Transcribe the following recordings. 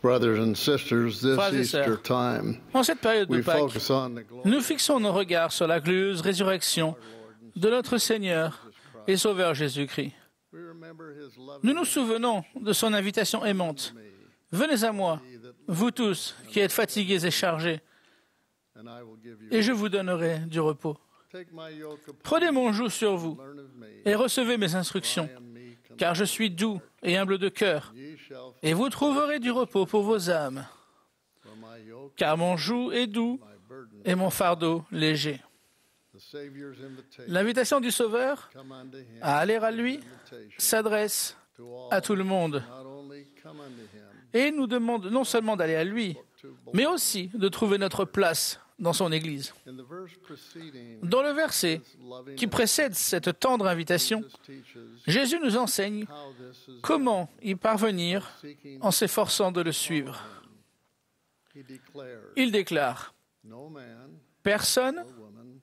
Brothers and sisters, this Frères et Easter sœurs, time, en cette période de we Pâques, focus on the glory nous fixons nos regards sur la glorieuse résurrection de notre Seigneur et Sauveur Jésus-Christ. We remember his loving Nous nous souvenons de son invitation aimante. Venez à moi, vous tous qui êtes fatigués et chargés, and I will give you. et je vous donnerai du repos. Take my yoke upon Prenez mon joug sur vous you, learn of me, et recevez mes instructions, I am meek and car je suis doux et humble de cœur, ye shall et vous trouverez du repos pour vos âmes, for my yoke, car mon joug est doux my burden. et mon fardeau léger. The Savior's invitation, L'invitation du Sauveur come unto him, à aller à lui invitation s'adresse to all, à tout le monde not only come unto him, et nous demande non seulement d'aller à lui, to mais aussi de trouver notre place dans son Église. in the verse preceding Dans le verset this loving qui précède cette tendre invitation, Jesus teaches Jésus nous enseigne how this is comment y parvenir seeking en s'efforçant de le suivre. he declares Il déclare, no man personne, or woman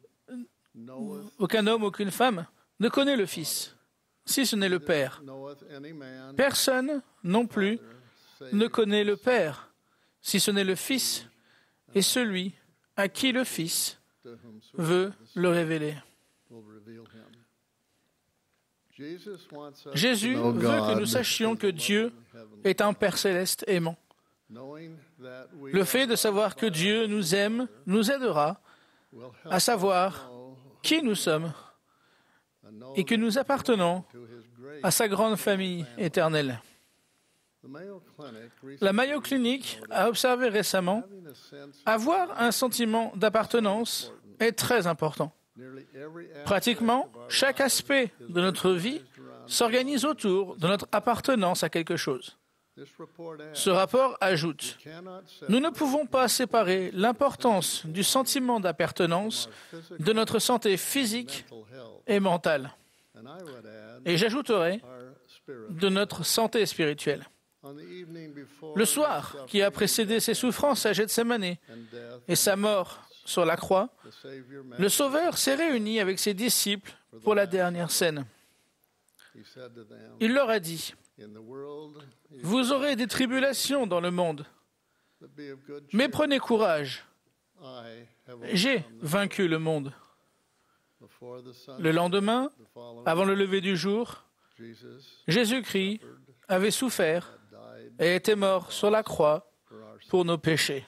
knoweth aucun homme, aucune femme, ne connaît le Fils, si ce n'est le Père. knoweth any man Personne non plus save ne connaît le Père, si ce n'est le Fils et celui à qui le Fils to whomsoever veut le révéler. will reveal him. Jesus wants us Jésus to know veut que nous God, sachions que Dieu est un Père céleste aimant. knowing that we Le fait de savoir que Dieu nous aime nous aidera will à help savoir know qui nous sommes and know et que nous appartenons to his grace. à sa grande famille éternelle. The Mayo Clinic La Mayo Clinic a observé récemment having a sense avoir un sentiment d'appartenance est très important. nearly every aspect Pratiquement, of our chaque aspect de notre vie s'organise autour de notre appartenance à quelque chose. this report adds, Ce rapport ajoute, cannot nous ne pouvons pas séparer l'importance du sentiment d'appartenance physical de notre santé physique mental health, et mentale. and I would add Et j'ajouterai our spirit. de notre santé spirituelle. On the evening before Le soir qui a précédé ses souffrances à Gethsemane and death, et sa mort sur la croix, the Savior met, le Sauveur s'est réuni avec ses disciples pour la dernière scène. he said to them, Il leur a dit, in the world you vous aurez des tribulations dans le monde, shall be of good mais cheer. prenez courage, I have j'ai overcome the vaincu le monde. before the sun. Le lendemain, The following avant le lever du jour, Jesus Jésus-Christ avait souffert died et était mort sur la croix for our sins. pour nos péchés.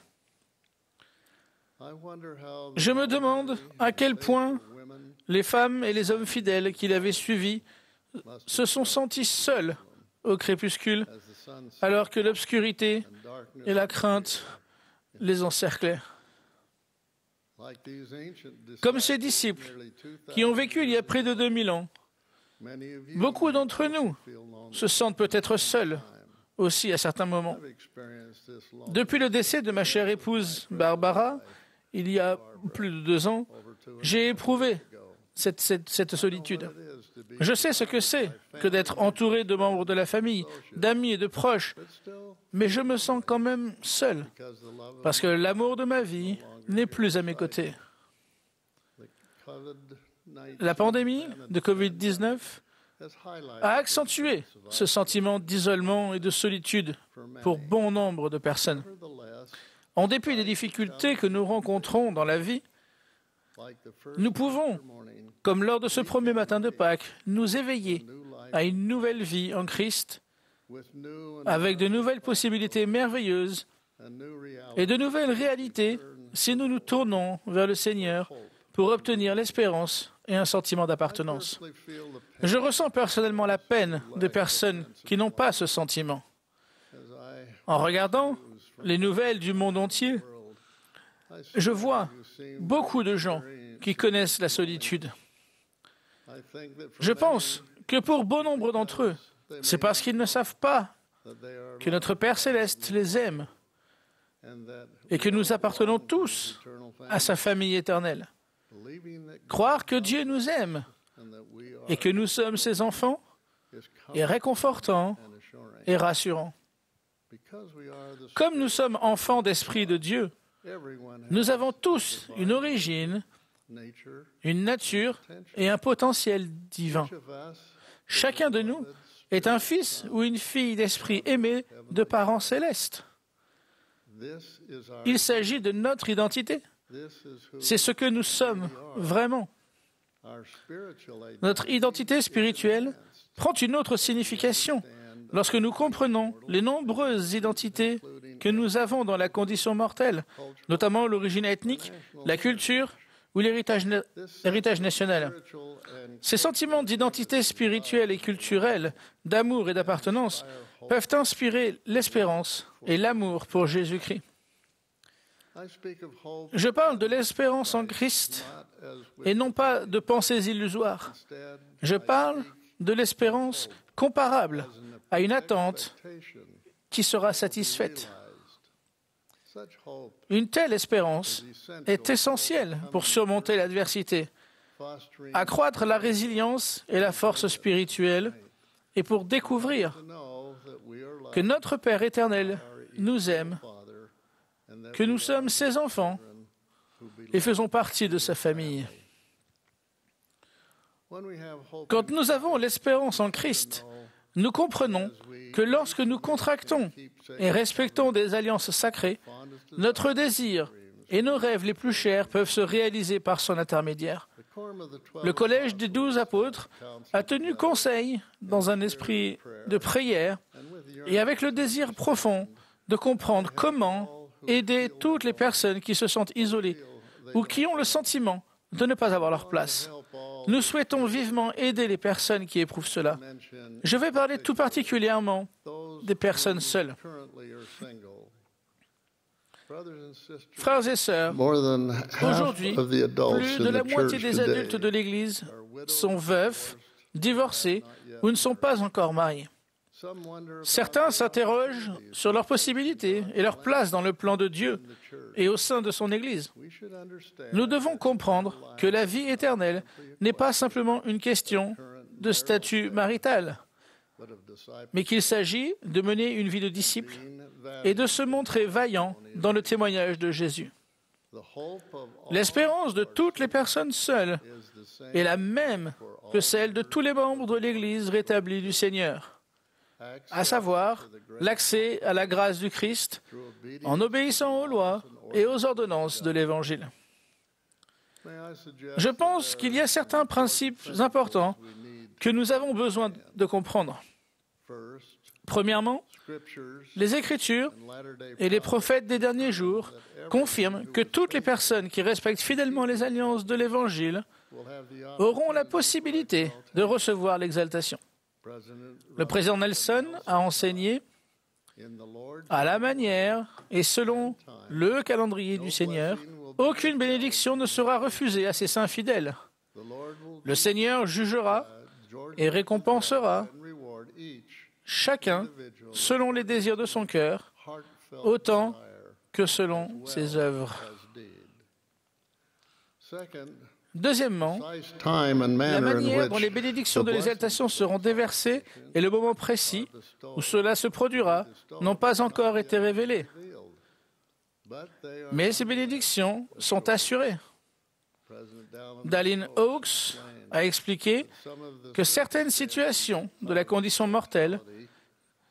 I wonder how Je me demande à quel point women les femmes et les hommes fidèles qui l'avaient suivi se sont sentis seuls au crépuscule, as the sun set alors que l'obscurité and darkness et la crainte les encerclaient. like these ancient Comme ces disciples disciples nearly 2000 qui ont vécu il y a près de 2000 ans, many of you beaucoup d'entre nous feel lonely. se sentent peut-être seuls aussi à certains moments. I've experienced this long Depuis le décès de ma chère épouse Barbara, il y a plus de 2 ans, over 2 j'ai éprouvé ago. cette solitude. What it is to be, Je sais ce que c'est que d'être entouré de membres de la famille, d'amis et de proches, but still, mais je me sens quand même seul, because the love of parce que l'amour de ma vie n'est plus à mes côtés. the COVID-19 La pandémie de Covid-19 has highlighted a accentué ce sentiment d'isolement et de solitude for many. pour bon nombre de personnes. Nevertheless, En dépit des difficultés que nous rencontrons dans la vie, like the first nous pouvons, morning, comme lors de ce premier matin de Pâques, nous éveiller new life à une nouvelle vie en Christ, with new and avec de nouvelles possibilités merveilleuses a new reality. et de nouvelles réalités si nous nous tournons vers le Seigneur pour obtenir l'espérance et un sentiment d'appartenance. Personally feel the pain Je ressens personnellement la peine des personnes qui n'ont pas ce sentiment. as I En regardant les nouvelles du monde entier, world. I see je vois you seem beaucoup de gens qui connaissent la solitude. I think that for Je many pense que pour bon nombre d'entre eux, c'est parce qu'ils ne savent pas that they are que notre Père céleste les aime and that et que nous appartenons tous eternal family, à sa famille éternelle. believing that Croire que Dieu nous aime and that we are et que nous sommes ses enfants is est réconfortant and assuring. et rassurant. Because we are the Comme nous sommes enfants d'Esprit de Dieu, everyone nous avons tous une origine, nature, une nature et un potentiel divin. each of us Chacun de nous est un fils ou une fille d'esprit aimé de parents célestes. This is our, Il s'agit de notre identité. this is who C'est ce que nous sommes vraiment. our spiritual identity Notre identité spirituelle prend une autre signification lorsque nous comprenons les nombreuses identités que nous avons dans la condition mortelle, notamment l'origine ethnique, la culture ou l'héritage national. spiritual and Ces sentiments d'identité spirituelle et culturelle, d'amour et d'appartenance peuvent inspirer l'espérance et l'amour pour Jésus-Christ. I speak of hope Je parle de l'espérance en Christ not as with et non pas de pensées illusoires. instead Je parle de l'espérance comparable à une attente expectation qui sera satisfaite. such hope Une telle espérance is essential est essentielle pour surmonter l'adversité, fostering accroître la résilience et la force spirituelle et pour découvrir to know that we are like que notre Père éternel nous aime, Father and that que nous sommes ses enfants who belong. et faisons partie de sa famille. When we have hope Quand nous avons l'espérance en Christ, nous comprenons que lorsque nous contractons et respectons des alliances sacrées, notre désir et nos rêves les plus chers peuvent se réaliser par son intermédiaire. the quorum of the 12 Le collège des 12 apôtres a tenu conseil dans un esprit de prière and with your et avec le désir profond de comprendre comment aider toutes les personnes qui se sentent isolées ou qui ont le sentiment de ne pas avoir leur place. help all Nous souhaitons vivement aider les personnes qui éprouvent cela. mention Je vais parler tout particulièrement those des personnes seules. currently are single. Brothers and sisters, Frères et sœurs, more than half aujourd'hui, of the adults plus in de la the moitié church des adultes de today l'Église sont veufs, divorcés ou ne sont pas encore mariés. some wonder if Certains s'interrogent sur leurs possibilités et leur place dans le plan de Dieu et au sein de son Église. we should understand Nous devons comprendre que la vie éternelle n'est pas simplement une question de statut marital, but of disciples mais qu'il s'agit de mener une vie de disciple that et de se montrer vaillant dans le témoignage de Jésus. the hope of all L'espérance de toutes les personnes seules is the same est la même que celle de tous les membres de l'Église rétablie du Seigneur, à savoir l'accès à la grâce du Christ through obedience. en obéissant aux lois et aux ordonnances de l'Évangile. May I suggest Je pense qu'il y a certains principes importants we need que nous avons besoin de comprendre. first Premièrement, scriptures les Écritures and latter-day et les prophètes des derniers jours confirment que toutes les personnes qui respectent fidèlement les alliances de l'Évangile will have the auront la possibilité de recevoir l'exaltation. President Le président Nelson a enseigné in the Lord à la manière et selon le calendrier du Seigneur, aucune bénédiction ne sera refusée à ses saints fidèles. the Lord will Le Seigneur jugera George et récompensera and reward each chacun individual selon les désirs de son cœur, heartfelt autant desire que selon ses œuvres. as deed. Second, Deuxièmement, precise time and la manner in manière dont les which bénédictions de l'exaltation seront déversées et le moment précis où cela se produira n'ont pas encore été révélés. revealed, but they are Mais ces bénédictions sont assurées. President Dallin Oaks a expliqué some of the que certaines situations de la condition mortelle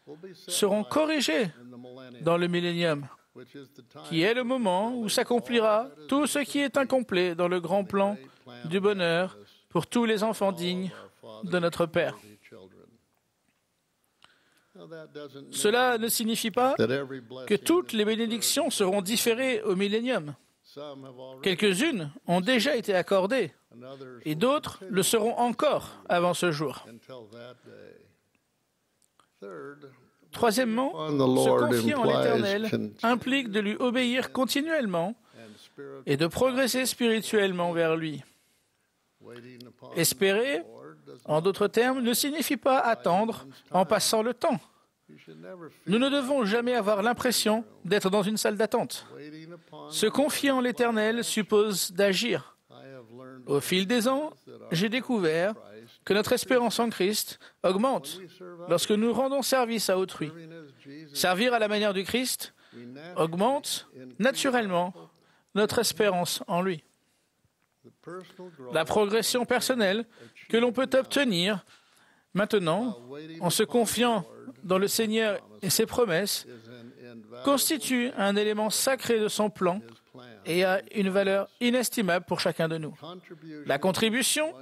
will be set seront corrigées in the millennium, dans le millénium, which is the time qui est le moment où s'accomplira tout ce qui est incomplet dans le grand plan du bonheur pour tous les enfants dignes de notre Père. children. Now that doesn't mean Cela ne signifie pas that every que blessing toutes les bénédictions seront différées au millénium. some have already Quelques-unes ont déjà été accordées and others et d'autres le seront encore avant ce jour. until that day. Third, Troisièmement, on the se Lord confier en implies l'Éternel implique de lui obéir continuellement and spirit et de progresser spirituellement vers lui. waiting upon Espérer, the Lord does en d'autres termes, ne signifie pas attendre en passant le temps. you should never Nous feel ne devons jamais avoir l'impression d'être dans une salle d'attente. waiting upon Se confier en l'Éternel suppose d'agir. I have learned Au fil des ans, j'ai découvert que notre espérance en Christ augmente we serve lorsque nous rendons service à autrui. serving as Jesus Servir à la manière du Christ we naturally augmente naturellement notre espérance en lui. the personal growth La progression personnelle que l'on peut obtenir maintenant en se confiant dans le Seigneur et ses promesses is an constitue un élément sacré de son plan et a une valeur inestimable pour chacun de nous. La contribution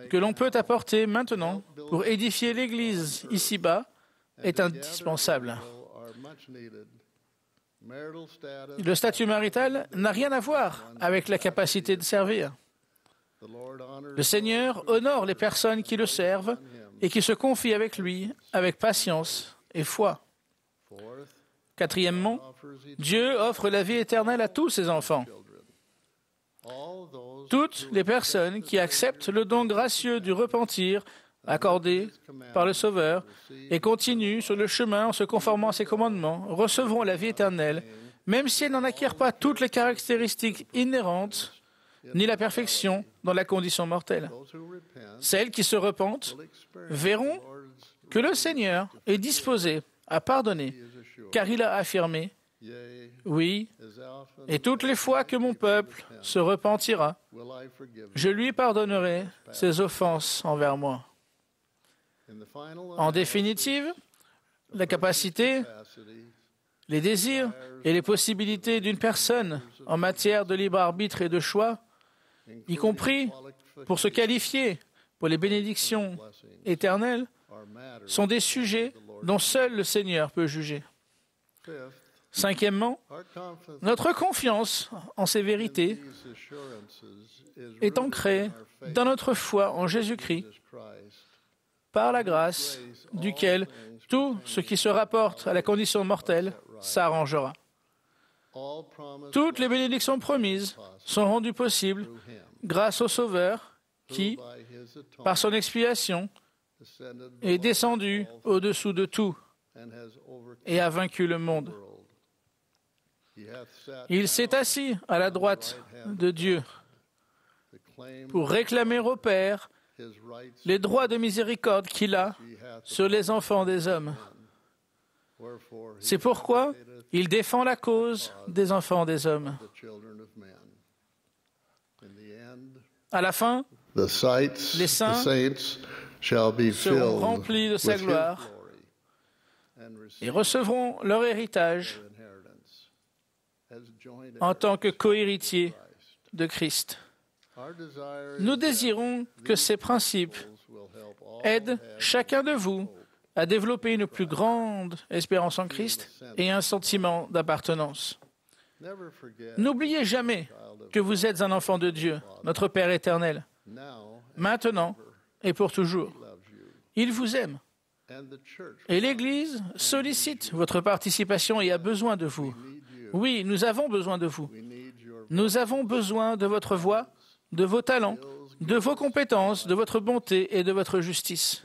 que l'on peut apporter maintenant pour édifier l'Église ici-bas est indispensable. Le statut marital n'a rien à voir avec la capacité de servir. Le Seigneur honore les personnes qui le servent et qui se confient avec lui avec patience et foi. Quatrièmement, Dieu offre la vie éternelle à tous ses enfants. Toutes les personnes qui acceptent le don gracieux du repentir accordé par le Sauveur et continuent sur le chemin en se conformant à ses commandements recevront la vie éternelle, même si elles n'en acquièrent pas toutes les caractéristiques inhérentes ni la perfection dans la condition mortelle. Celles qui se repentent verront que le Seigneur est disposé à pardonner, car il a affirmé « Oui, et toutes les fois que mon peuple se repentira, je lui pardonnerai ses offenses envers moi. » En définitive, la capacité, les désirs et les possibilités d'une personne en matière de libre arbitre et de choix, y compris pour se qualifier pour les bénédictions éternelles, sont des sujets dont seul le Seigneur peut juger. Cinquièmement, notre confiance en ces vérités est ancrée dans notre foi en Jésus-Christ, par la grâce duquel tout ce qui se rapporte à la condition mortelle s'arrangera. Toutes les bénédictions promises sont rendues possibles grâce au Sauveur qui, par son expiation, est descendu au-dessous de tout et a vaincu le monde. Il s'est assis à la droite de Dieu pour réclamer au Père les droits de miséricorde qu'il a sur les enfants des hommes. C'est pourquoi il défend la cause des enfants des hommes. À la fin, les saints seront remplis de sa gloire et recevront leur héritage en tant que co-héritiers de Christ. Nous désirons que ces principes aident chacun de vous à développer une plus grande espérance en Christ et un sentiment d'appartenance. N'oubliez jamais que vous êtes un enfant de Dieu, notre Père éternel, maintenant et pour toujours. Il vous aime. Et l'Église sollicite votre participation et a besoin de vous. Oui, nous avons besoin de vous. Nous avons besoin de votre voix, de vos talents, de vos compétences, de votre bonté et de votre justice.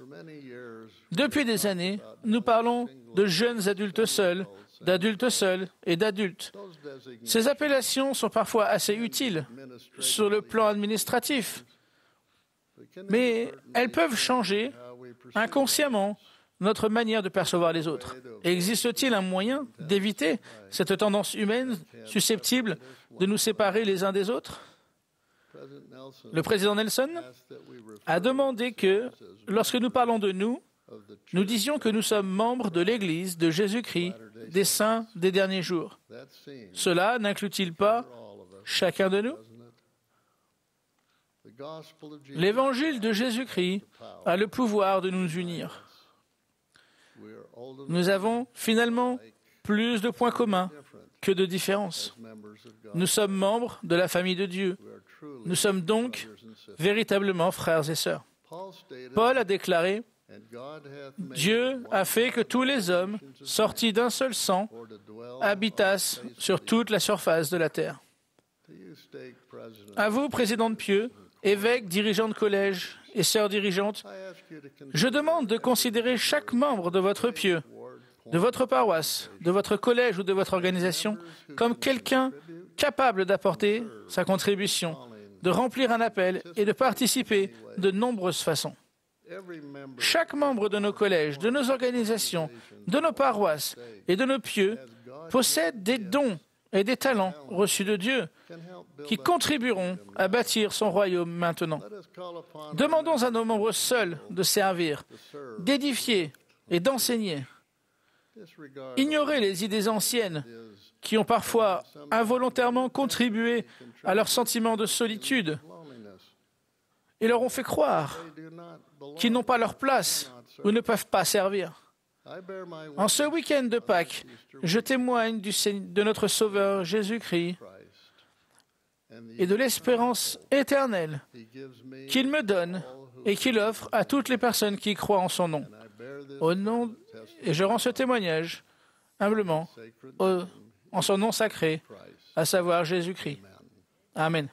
Depuis des années, nous parlons de jeunes adultes seuls, d'adultes seuls et d'adultes. Ces appellations sont parfois assez utiles sur le plan administratif, mais elles peuvent changer inconsciemment notre manière de percevoir les autres. Existe-t-il un moyen d'éviter cette tendance humaine susceptible de nous séparer les uns des autres? Le président Nelson a demandé que, lorsque nous parlons de nous, nous disions que nous sommes membres de l'Église de Jésus-Christ, des saints des derniers jours. Cela n'inclut-il pas chacun de nous? L'Évangile de Jésus-Christ a le pouvoir de nous unir. Nous avons finalement plus de points communs que de différences. Nous sommes membres de la famille de Dieu. Nous sommes donc véritablement frères et sœurs. Paul a déclaré « Dieu a fait que tous les hommes, sortis d'un seul sang, habitassent sur toute la surface de la terre. » À vous, président de Pieux, évêques, dirigeants de collège et sœurs dirigeantes, je demande de considérer chaque membre de votre pieux, de votre paroisse, de votre collège ou de votre organisation comme quelqu'un capable d'apporter sa contribution, de remplir un appel et de participer de nombreuses façons. Chaque membre de nos collèges, de nos organisations, de nos paroisses et de nos pieux possède des dons et des talents reçus de Dieu qui contribueront à bâtir son royaume maintenant. Demandons à nos membres seuls de servir, d'édifier et d'enseigner. ignorer les idées anciennes qui ont parfois involontairement contribué à leur sentiment de solitude et leur ont fait croire qu'ils n'ont pas leur place ou ne peuvent pas servir. En ce week-end de Pâques, je témoigne de notre Sauveur Jésus-Christ et de l'espérance éternelle qu'il me donne et qu'il offre à toutes les personnes qui croient en son nom. Et je rends ce témoignage humblement en son nom sacré, à savoir Jésus-Christ. Amen.